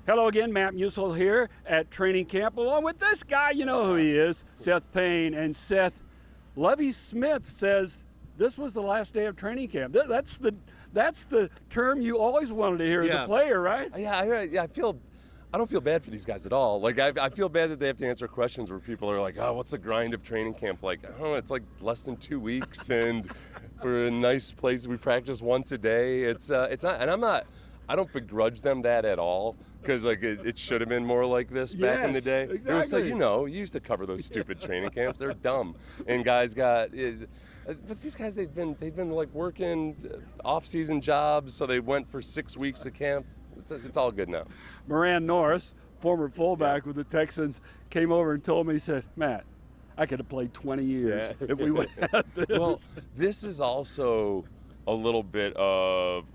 Hello again, Matt Musil here at training camp, along with this guy, you know who he is, Seth Payne. And Seth, Lovie Smith says this was the last day of training camp. That's the term you always wanted to hear as a player, right? I don't feel bad for these guys at all. Like, I feel bad that they have to answer questions where people are like, oh, what's the grind of training camp like? Oh, it's like less than 2 weeks, and we're in a nice place. We practice once a day. It's not, and I don't begrudge them that at all, because like it should have been more like this back in the day. Exactly. It was like, you used to cover those stupid training camps. They're dumb, and guys got. But these guys, they've been like working off-season jobs, so they went for 6 weeks of camp. It's all good now. Moran Norris, former fullback with the Texans, came over and told me, he said, Matt, I could have played 20 years if we would have had this. Well, this is also a little bit of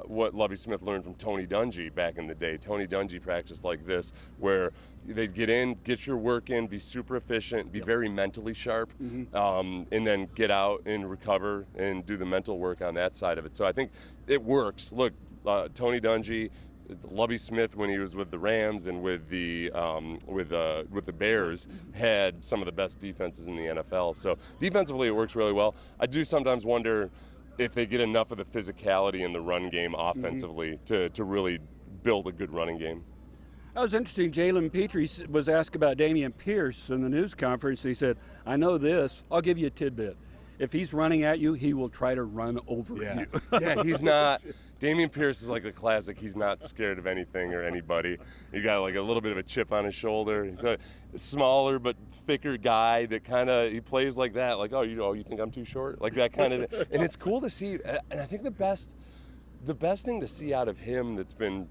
what Lovie Smith learned from Tony Dungy back in the day. Tony Dungy practiced like this, where they'd get in, get your work in, be super efficient, be very mentally sharp, and then get out and recover and do the mental work on that side of it. So I think it works. Look, Tony Dungy, Lovie Smith, when he was with the Rams and with the Bears, had some of the best defenses in the NFL. So defensively, it works really well. I do sometimes wonder if they get enough of the physicality in the run game offensively to really build a good running game. That was interesting. Jalen Petrie was asked about Damian Pierce in the news conference. He said, I know this. I'll give you a tidbit. If he's running at you, he will try to run over you. Yeah, he's not. Damian Pierce is like a classic. He's not scared of anything or anybody. He got like a little bit of a chip on his shoulder. He's a smaller but thicker guy that he plays like that. Like, you think I'm too short? Like that kind of. And it's cool to see. And I think the best thing to see out of him that's been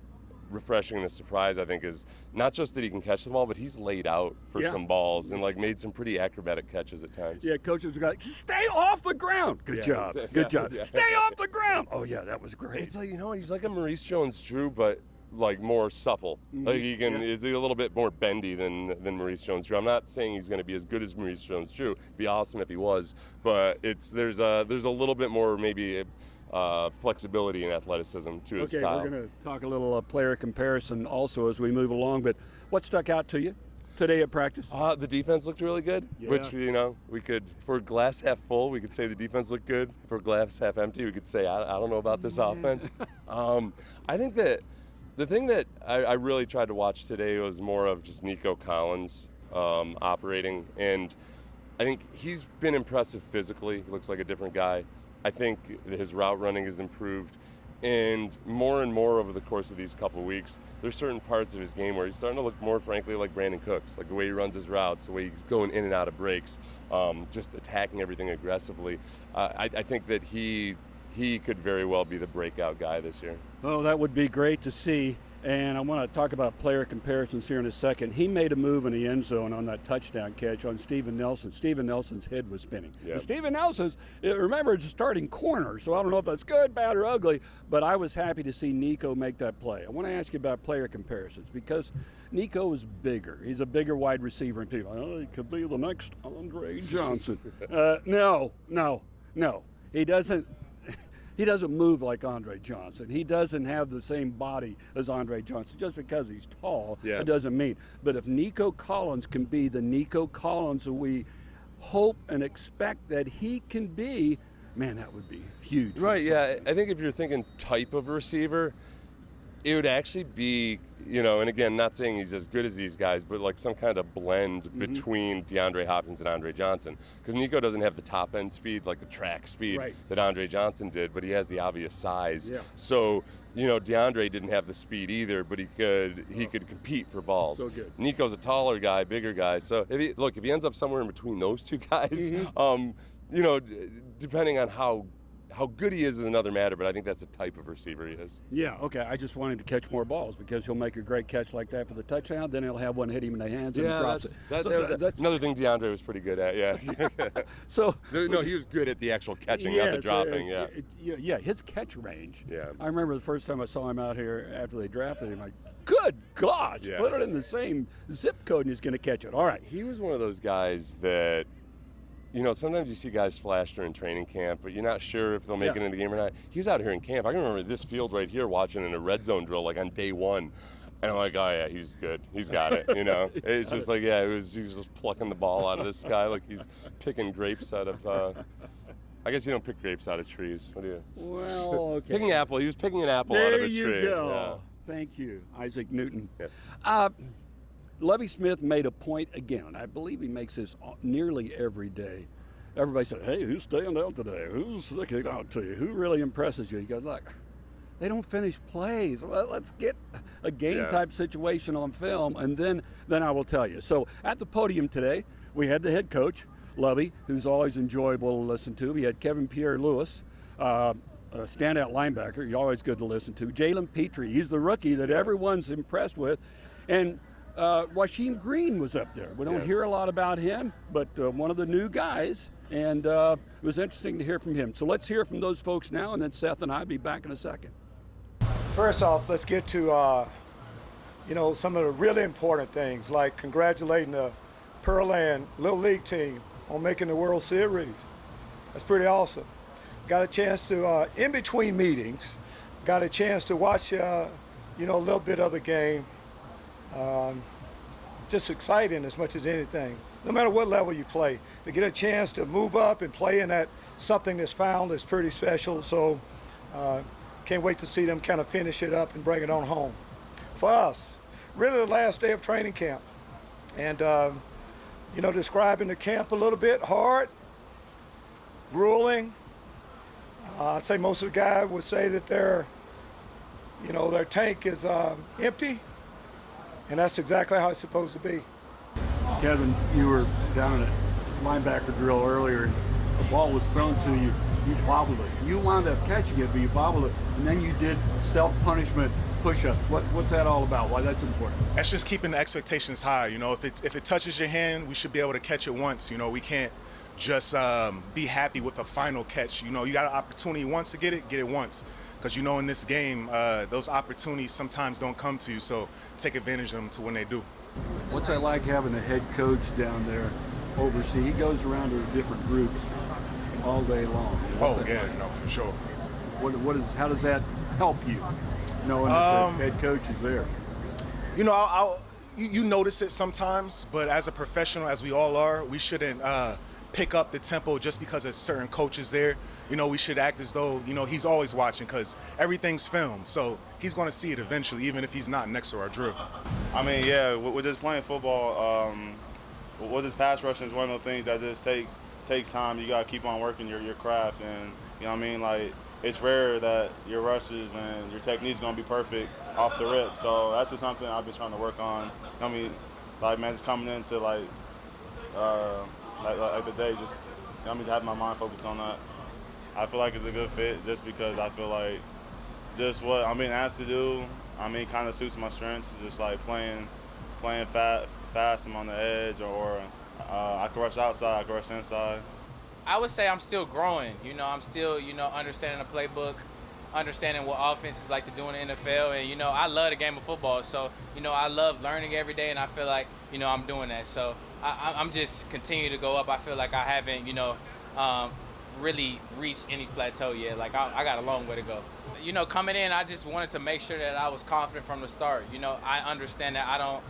refreshing and a surprise, I think, is not just that he can catch the ball, but he's laid out for some balls and like made some pretty acrobatic catches at times. Yeah, coaches are like, stay off the ground. Good job. Good job. Yeah. Stay off the ground. Oh yeah, that was great. It's like, he's like a Maurice Jones-Drew, but like more supple. Like is a little bit more bendy than Maurice Jones-Drew. I'm not saying he's going to be as good as Maurice Jones-Drew. It'd be awesome if he was, but there's a little bit more maybe flexibility and athleticism to his style. Okay, we're going to talk a little player comparison also as we move along, but what stuck out to you today at practice? The defense looked really good, which, we could, if we're glass half full, we could say the defense looked good. If we're glass half empty, we could say, I don't know about this offense. I think that the thing that I really tried to watch today was more of just Nico Collins operating, and I think he's been impressive physically. He looks like a different guy. I think his route running has improved, and more over the course of these couple of weeks, there's certain parts of his game where he's starting to look more, frankly, like Brandon Cooks, like the way he runs his routes, the way he's going in and out of breaks, just attacking everything aggressively. I think that he could very well be the breakout guy this year. Oh, that would be great to see. And I want to talk about player comparisons here in a second. He made a move in the end zone on that touchdown catch on Steven Nelson. Steven Nelson's head was spinning. Yep. And Steven Nelson's, remember, it's a starting corner, so I don't know if that's good, bad, or ugly, but I was happy to see Nico make that play. I want to ask you about player comparisons because Nico is bigger. He's a bigger wide receiver, and people, he could be the next Andre Johnson. No. He doesn't move like Andre Johnson. He doesn't have the same body as Andre Johnson. Just because he's tall, it doesn't mean. But if Nico Collins can be the Nico Collins that we hope and expect that he can be, man, that would be huge. Right, yeah. I think if you're thinking type of receiver, it would actually be, and again, not saying he's as good as these guys, but like some kind of blend between DeAndre Hopkins and Andre Johnson. Because Nico doesn't have the top end speed, like the track speed that Andre Johnson did, but he has the obvious size. Yeah. So, DeAndre didn't have the speed either, but he could compete for balls. So good. Nico's a taller guy, bigger guy. So if he ends up somewhere in between those two guys, depending on how good he is another matter, but I think that's the type of receiver he is. Yeah, okay. I just want him to catch more balls because he'll make a great catch like that for the touchdown. Then he'll have one hit him in the hands and he drops it. That's another thing DeAndre was pretty good at, yeah. So no, he was good at the actual catching, not the dropping, yeah, his catch range. Yeah. I remember the first time I saw him out here after they drafted him, like, good gosh, put it in the same zip code and he's going to catch it. All right. He was one of those guys that, sometimes you see guys flash during training camp, but you're not sure if they'll make it in the game or not. He was out here in camp. I can remember this field right here watching in a red zone drill, like on day one. And I'm like, oh yeah, he's good. He's got it. You know, it's just like, yeah, he was just plucking the ball out of the sky like he's picking grapes out of. I guess you don't pick grapes out of trees. What do you? Well, okay. Picking apple. He was picking an apple there out of a tree. There you go. Yeah. Thank you, Isaac Newton. Yeah. Lovie Smith made a point again, and I believe he makes this nearly every day. Everybody said, hey, who's staying out today? Who's sticking out to you? Who really impresses you? He goes, look, they don't finish plays. Let's get a game-type situation on film, and then I will tell you. So at the podium today, we had the head coach, Lovie, who's always enjoyable to listen to. We had Kevin Pierre-Louis, a standout linebacker. He's always good to listen to. Jalen Petrie, he's the rookie that everyone's impressed with. And Washeem Green was up there. We don't hear a lot about him, but one of the new guys. And it was interesting to hear from him. So let's hear from those folks now, and then Seth and I will be back in a second. First off, let's get to some of the really important things, like congratulating the Pearland Little League team on making the World Series. That's pretty awesome. Got a chance to, in between meetings, got a chance to watch, a little bit of the game. Just exciting as much as anything. No matter what level you play, to get a chance to move up and play in that something that's found is pretty special. So can't wait to see them kind of finish it up and bring it on home. For us, really the last day of training camp. And, describing the camp a little bit, hard, grueling. I'd say most of the guys would say that their tank is empty. And that's exactly how it's supposed to be. Kevin, you were down at linebacker drill earlier, and the ball was thrown to you. You bobbled it. You wound up catching it, but you bobbled it, and then you did self-punishment push-ups. What's that all about? Why that's important? That's just keeping the expectations high. If it touches your hand, we should be able to catch it once. We can't just be happy with a final catch. You got an opportunity once to get it once. Because in this game, those opportunities sometimes don't come to you, so take advantage of them to when they do. What's that like having a head coach down there oversee? He goes around to different groups all day long. For sure. How does that help you, knowing that the head coach is there? You notice it sometimes, but as a professional, as we all are, we shouldn't pick up the tempo just because a certain coach is there. We should act as though, he's always watching because everything's filmed. So he's going to see it eventually, even if he's not next to our drill. I mean, with just playing football, with this pass rushing is one of those things that just takes time. You got to keep on working your craft. And, like, it's rare that your rushes and your technique's going to be perfect off the rip. So that's just something I've been trying to work on. Just coming into, like the day, just, have my mind focused on that. I feel like it's a good fit just because I feel like just what I'm being asked to do, kind of suits my strengths. Just like playing fast, I'm on the edge, or I can rush outside, I can rush inside. I would say I'm still growing. I'm still, understanding the playbook, understanding what offenses like to do in the NFL. And, I love the game of football. So, I love learning every day, and I feel like, I'm doing that. So I'm just continuing to go up. I feel like I haven't, really reached any plateau yet. Like I got a long way to go. Coming in, I just wanted to make sure that I was confident from the start. I understand that I don't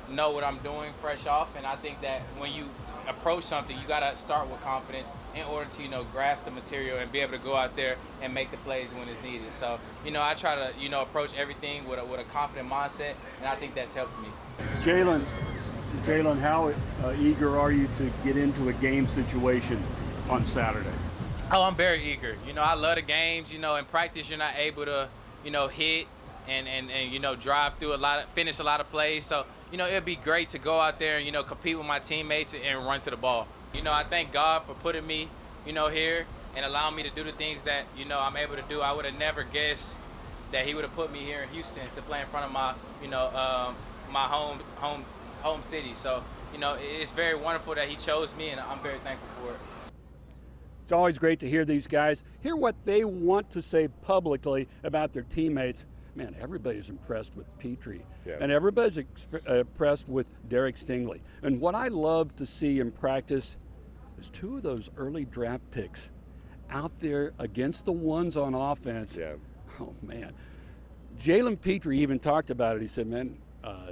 know what I'm doing fresh off, and I think that when you approach something, you got to start with confidence in order to, grasp the material and be able to go out there and make the plays when it's needed. So, I try to, approach everything with a confident mindset, and I think that's helped me. Jalen, how eager are you to get into a game situation on Saturday? Oh, I'm very eager. I love the games. In practice, you're not able to, hit and drive through finish a lot of plays. So, it'd be great to go out there and, compete with my teammates and run to the ball. I thank God for putting me, here and allowing me to do the things that, I'm able to do. I would have never guessed that he would have put me here in Houston to play in front of my, my home city. So, it's very wonderful that he chose me, and I'm very thankful for it. It's always great to hear these guys, hear what they want to say publicly about their teammates. Man, everybody's impressed with Petrie, and everybody's impressed with Derek Stingley. And what I love to see in practice is two of those early draft picks out there against the ones on offense. Yeah. Oh, man. Jalen Petrie even talked about it. He said, man,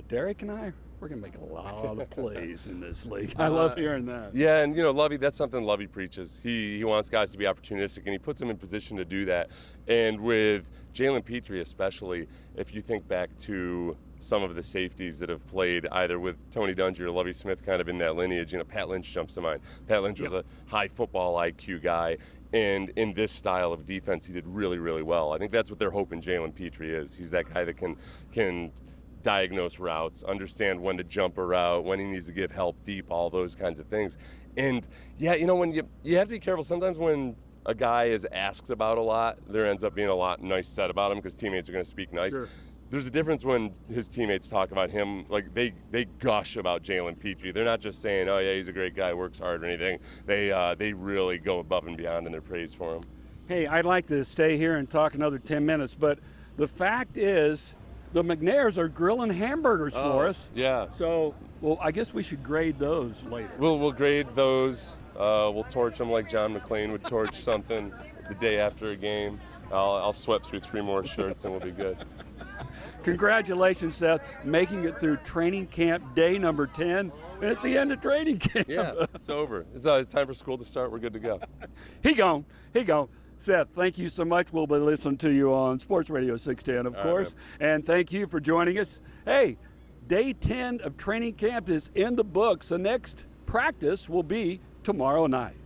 Derek and I, we're going to make a lot of plays in this league. I love hearing that. Yeah, and Lovey, that's something Lovey preaches. He wants guys to be opportunistic, and he puts them in position to do that. And with Jalen Petrie especially, if you think back to some of the safeties that have played either with Tony Dungy or Lovey Smith kind of in that lineage, Pat Lynch jumps to mind. Pat Lynch was a high football IQ guy, and in this style of defense, he did really, really well. I think that's what they're hoping Jalen Petrie is. He's that guy that can diagnose routes, understand when to jump a route, when he needs to give help deep, all those kinds of things. And when you have to be careful sometimes when a guy is asked about a lot, there ends up being a lot nice said about him because teammates are going to speak nice. Sure. There's a difference when his teammates talk about him, like they gush about Jalen Petrie. They're not just saying, oh yeah, he's a great guy, works hard or anything. They really go above and beyond in their praise for him. Hey, I'd like to stay here and talk another 10 minutes, but the fact is, the McNairs are grilling hamburgers for us. Yeah. So, well, I guess we should grade those later. We'll grade those. We'll torch them like John McClane would torch something the day after a game. I'll sweat through 3 more shirts and we'll be good. Congratulations, Seth, making it through training camp day number 10. And it's the end of training camp. Yeah, it's over. It's time for school to start. We're good to go. He gone. Seth, thank you so much. We'll be listening to you on Sports Radio 610, of course. And thank you for joining us. Hey, day 10 of training camp is in the books. The next practice will be tomorrow night.